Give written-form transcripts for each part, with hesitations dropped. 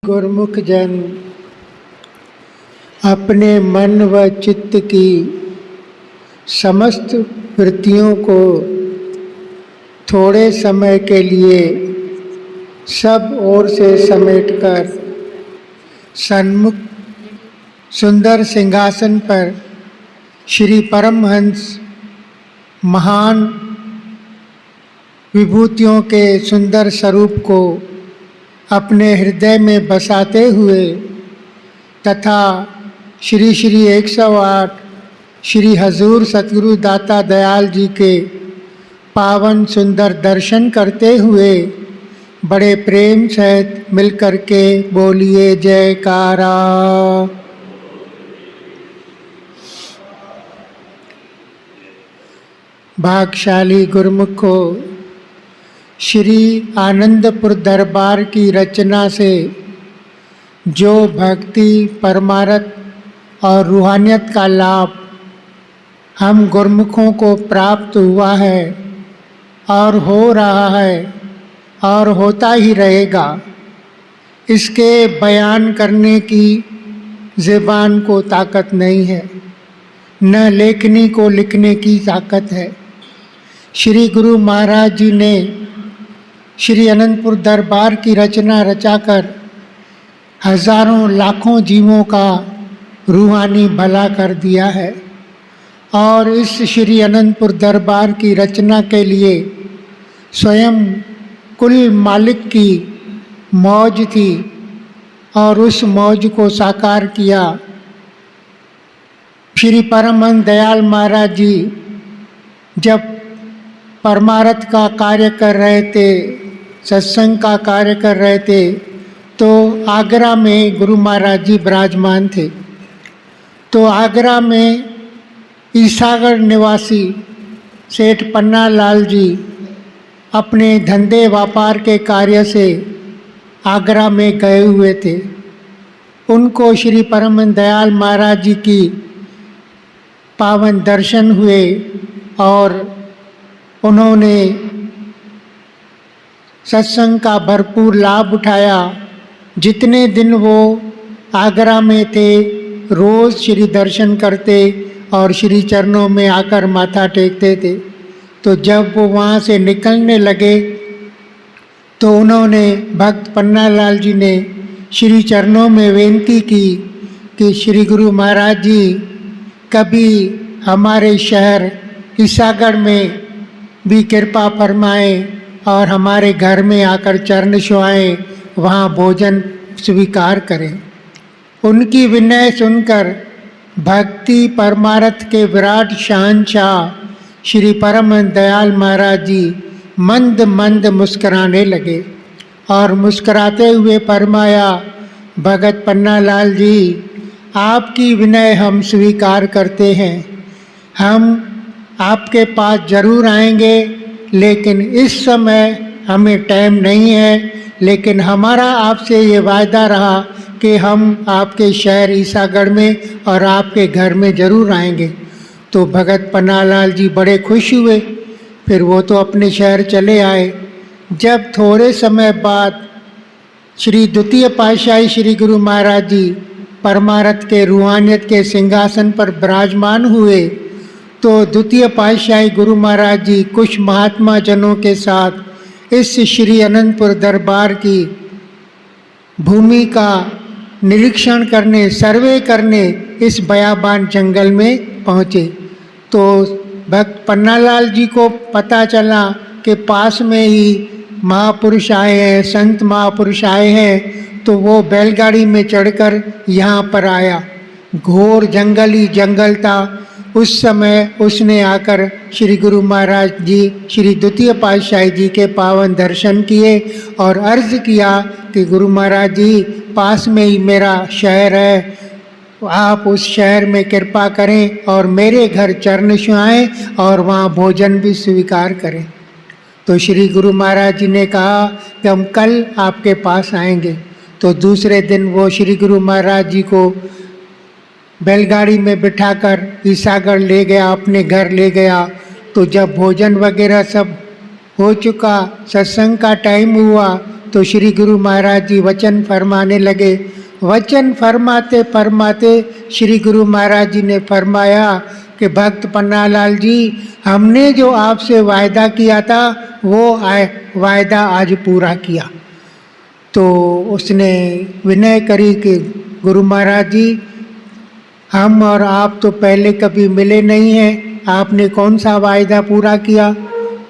गुरुमुख जन अपने मन व चित्त की समस्त वृत्तियों को थोड़े समय के लिए सब ओर से समेटकर सन्मुख सुंदर सिंहासन पर श्री परमहंस महान विभूतियों के सुंदर स्वरूप को अपने हृदय में बसाते हुए तथा श्री श्री 108 श्री हजूर सतगुरु दाता दयाल जी के पावन सुंदर दर्शन करते हुए बड़े प्रेम सहित मिलकर के बोलिए जयकारा। भाग्यशाली गुरुमुख को श्री आनंदपुर दरबार की रचना से जो भक्ति परमार्थ और रूहानियत का लाभ हम गुरुमुखों को प्राप्त हुआ है और हो रहा है और होता ही रहेगा, इसके बयान करने की ज़बान को ताकत नहीं है, न लेखनी को लिखने की ताकत है। श्री गुरु महाराज जी ने श्री अनंतपुर दरबार की रचना रचाकर हजारों लाखों जीवों का रूहानी भला कर दिया है और इस श्री अनंतपुर दरबार की रचना के लिए स्वयं कुल मालिक की मौज थी और उस मौज को साकार किया। श्री परमहंस दयाल महाराज जी जब परमार्थ का कार्य कर रहे थे, सत्संग का कार्य कर रहे थे, तो आगरा में गुरु महाराज जी विराजमान थे। तो आगरा में ईसागढ़ निवासी सेठ पन्ना लाल जी अपने धंधे व्यापार के कार्य से आगरा में गए हुए थे। उनको श्री परमहंस दयाल महाराज जी की पावन दर्शन हुए और उन्होंने सत्संग का भरपूर लाभ उठाया। जितने दिन वो आगरा में थे रोज़ श्री दर्शन करते और श्री चरणों में आकर माथा टेकते थे। तो जब वो वहाँ से निकलने लगे तो उन्होंने भक्त पन्ना लाल जी ने श्री चरणों में विनती की कि श्री गुरु महाराज जी कभी हमारे शहर ईसागढ़ में भी कृपा फरमाएं और हमारे घर में आकर चरण छुआएं, वहाँ भोजन स्वीकार करें। उनकी विनय सुनकर भक्ति परमार्थ के विराट शहंशाह श्री परमहंस दयाल महाराज जी मंद मंद मुस्कराने लगे और मुस्कराते हुए फरमाया, भगत पन्ना लाल जी आपकी विनय हम स्वीकार करते हैं, हम आपके पास जरूर आएंगे, लेकिन इस समय हमें टाइम नहीं है। लेकिन हमारा आपसे ये वायदा रहा कि हम आपके शहर ईसागढ़ में और आपके घर में ज़रूर आएंगे। तो भगत पन्ना लाल जी बड़े खुश हुए। फिर वो तो अपने शहर चले आए। जब थोड़े समय बाद श्री द्वितीय पातशाही श्री गुरु महाराज जी परमार्थ के रूहानियत के सिंहासन पर विराजमान हुए, तो द्वितीय पातशाही गुरु महाराज जी कुछ महात्मा जनों के साथ इस श्री अनंतपुर दरबार की भूमि का निरीक्षण करने, सर्वे करने इस बयाबान जंगल में पहुँचे। तो भक्त पन्नालाल जी को पता चला कि पास में ही महापुरुष आए हैं, संत महापुरुष आए हैं। तो वो बैलगाड़ी में चढ़कर यहाँ पर आया। घोर जंगल ही जंगल था। उस समय उसने आकर श्री गुरु महाराज जी श्री द्वितीय पातशाही जी के पावन दर्शन किए और अर्ज़ किया कि गुरु महाराज जी पास में ही मेरा शहर है, आप उस शहर में कृपा करें और मेरे घर चरण छुआएं और वहाँ भोजन भी स्वीकार करें। तो श्री गुरु महाराज जी ने कहा कि हम कल आपके पास आएंगे। तो दूसरे दिन वो श्री गुरु महाराज जी को बैलगाड़ी में बिठाकर ईसागढ़ ले गया, अपने घर ले गया। तो जब भोजन वगैरह सब हो चुका, सत्संग का टाइम हुआ, तो श्री गुरु महाराज जी वचन फरमाने लगे। वचन फरमाते फरमाते श्री गुरु महाराज जी ने फरमाया कि भक्त पन्नालाल जी, हमने जो आपसे वायदा किया था वो वायदा आज पूरा किया। तो उसने विनय करी कि गुरु महाराज जी, हम और आप तो पहले कभी मिले नहीं हैं, आपने कौन सा वायदा पूरा किया।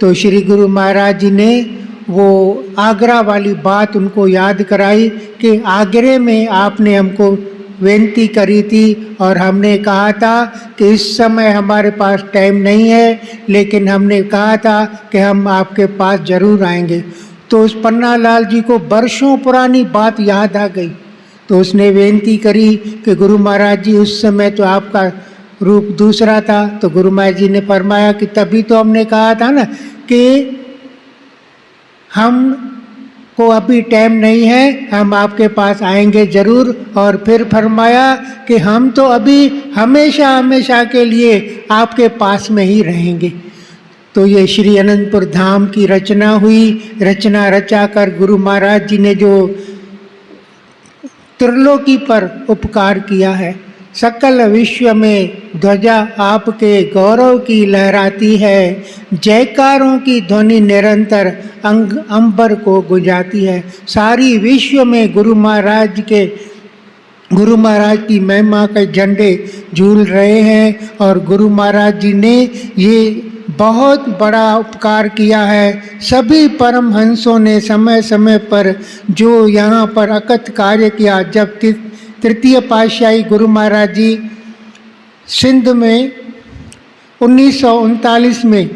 तो श्री गुरु महाराज जी ने वो आगरा वाली बात उनको याद कराई कि आगरे में आपने हमको विनती करी थी और हमने कहा था कि इस समय हमारे पास टाइम नहीं है, लेकिन हमने कहा था कि हम आपके पास जरूर आएंगे। तो उस पन्नालाल जी को वर्षों पुरानी बात याद आ गई। तो उसने विनती करी कि गुरु महाराज जी, उस समय तो आपका रूप दूसरा था। तो गुरु महाराज जी ने फरमाया कि तभी तो हमने कहा था ना कि हम को अभी टाइम नहीं है, हम आपके पास आएंगे जरूर। और फिर फरमाया कि हम तो अभी हमेशा हमेशा के लिए आपके पास में ही रहेंगे। तो ये श्री अनंतपुर धाम की रचना हुई। रचना रचा कर गुरु महाराज जी ने जो त्रिलोकी पर उपकार किया है, सकल विश्व में ध्वजा आपके गौरव की लहराती है, जयकारों की ध्वनि निरंतर अंबर को गुंजाती है। सारी विश्व में गुरु महाराज की महिमा के झंडे झूल रहे हैं। और गुरु महाराज जी ने ये बहुत बड़ा उपकार किया है। सभी परमहंसों ने समय समय पर जो यहाँ पर अकथ कार्य किया, जब तृतीय पातशाही गुरु महाराज जी सिंध में 1939 में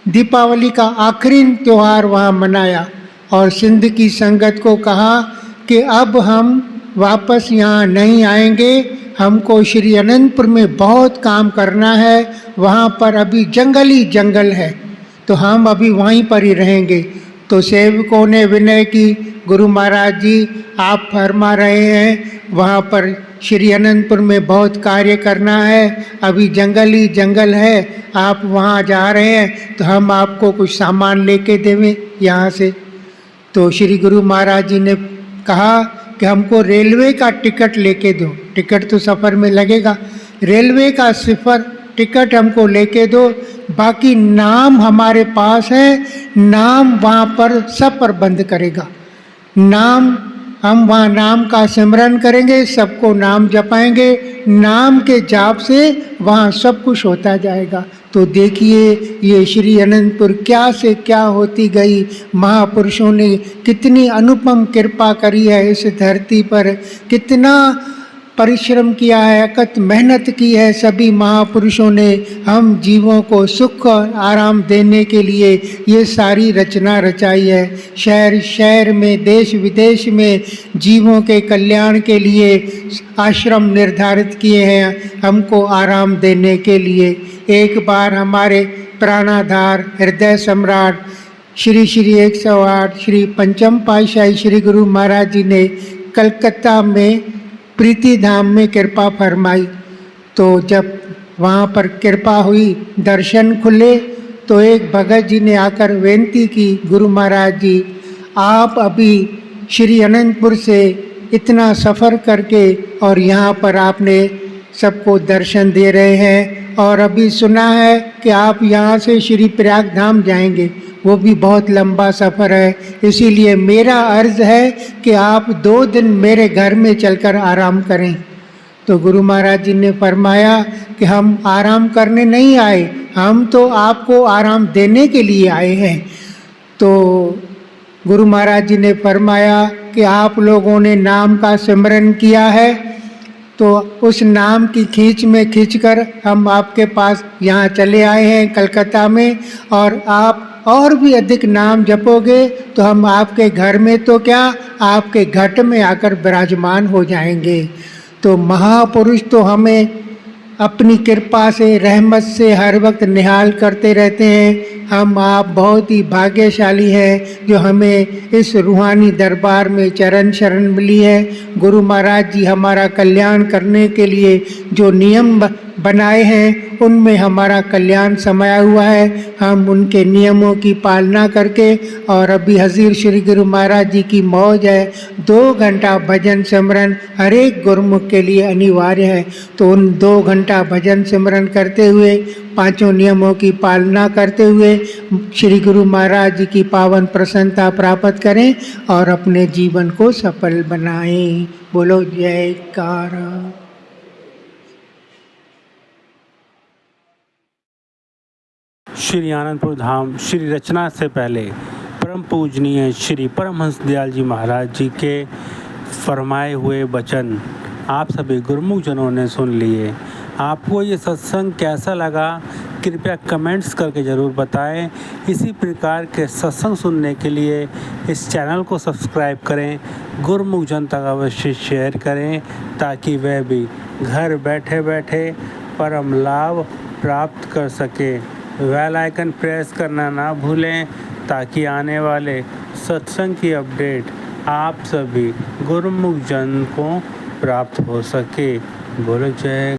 दीपावली का आखिरी त्यौहार वहाँ मनाया और सिंध की संगत को कहा कि अब हम वापस यहाँ नहीं आएंगे, हमको श्री अनंतपुर में बहुत काम करना है, वहाँ पर अभी जंगल ही जंगल है, तो हम अभी वहीं पर ही रहेंगे। तो सेवकों ने विनय की, गुरु महाराज जी आप फरमा रहे हैं वहाँ पर श्री अनंतपुर में बहुत कार्य करना है, अभी जंगल ही जंगल है, आप वहाँ जा रहे हैं तो हम आपको कुछ सामान लेके देवें यहाँ से। तो श्री गुरु महाराज जी ने कहा कि हमको रेलवे का टिकट लेके दो, टिकट तो सफ़र में लगेगा, रेलवे का सिफर टिकट हमको लेके दो, बाकी नाम हमारे पास है, नाम वहाँ पर सब प्रबंध करेगा। नाम हम वहाँ नाम का सिमरन करेंगे, सबको नाम जपाएंगे, नाम के जाप से वहाँ सब कुछ होता जाएगा। तो देखिए ये श्री अनंतपुर क्या से क्या होती गई। महापुरुषों ने कितनी अनुपम कृपा करी है इस धरती पर, कितना परिश्रम किया है, अकथ मेहनत की है सभी महापुरुषों ने हम जीवों को सुख और आराम देने के लिए ये सारी रचना रचाई है। शहर शहर में, देश विदेश में जीवों के कल्याण के लिए आश्रम निर्धारित किए हैं हमको आराम देने के लिए। एक बार हमारे प्राणाधार हृदय सम्राट श्री श्री 108 श्री पंचम पातशाही श्री गुरु महाराज जी ने कलकत्ता में प्रीति धाम में कृपा फरमाई। तो जब वहाँ पर कृपा हुई, दर्शन खुले, तो एक भगत जी ने आकर विनती की, गुरु महाराज जी आप अभी श्री अनंतपुर से इतना सफ़र करके और यहाँ पर आपने सबको दर्शन दे रहे हैं, और अभी सुना है कि आप यहाँ से श्री प्रयाग धाम जाएंगे, वो भी बहुत लंबा सफ़र है, इसीलिए मेरा अर्ज़ है कि आप 2 दिन मेरे घर में चलकर आराम करें। तो गुरु महाराज जी ने फरमाया कि हम आराम करने नहीं आए, हम तो आपको आराम देने के लिए आए हैं। तो गुरु महाराज जी ने फरमाया कि आप लोगों ने नाम का सिमरन किया है, तो उस नाम की खींच में खींचकर हम आपके पास यहाँ चले आए हैं कलकत्ता में, और आप और भी अधिक नाम जपोगे तो हम आपके घर में तो क्या, आपके घट में आकर विराजमान हो जाएंगे। तो महापुरुष तो हमें अपनी कृपा से, रहमत से हर वक्त निहाल करते रहते हैं। हम आप बहुत ही भाग्यशाली हैं जो हमें इस रूहानी दरबार में चरण शरण मिली है। गुरु महाराज जी हमारा कल्याण करने के लिए जो नियम बनाए हैं उनमें हमारा कल्याण समाया हुआ है। हम उनके नियमों की पालना करके, और अभी हज़ूर श्री गुरु महाराज जी की मौज है, 2 घंटा भजन सिमरन हर एक गुरुमुख के लिए अनिवार्य है। तो उन 2 घंटा भजन सिमरन करते हुए, 5 नियमों की पालना करते हुए श्री गुरु महाराज जी की पावन प्रसन्नता प्राप्त करें और अपने जीवन को सफल बनाएं। बोलो जयकार। श्री आनंदपुर धाम श्री रचना से पहले परम पूजनीय श्री परमहंस दयाल जी महाराज जी के फरमाए हुए वचन आप सभी गुरुमुख जनों ने सुन लिए। आपको ये सत्संग कैसा लगा कृपया कमेंट्स करके ज़रूर बताएं। इसी प्रकार के सत्संग सुनने के लिए इस चैनल को सब्सक्राइब करें, गुरुमुख जन तक अवश्य शेयर करें ताकि वह भी घर बैठे बैठे परम लाभ प्राप्त कर सके। बेल आइकन प्रेस करना ना भूलें ताकि आने वाले सत्संग की अपडेट आप सभी गुरुमुख जन को प्राप्त हो सके। बोलो जय।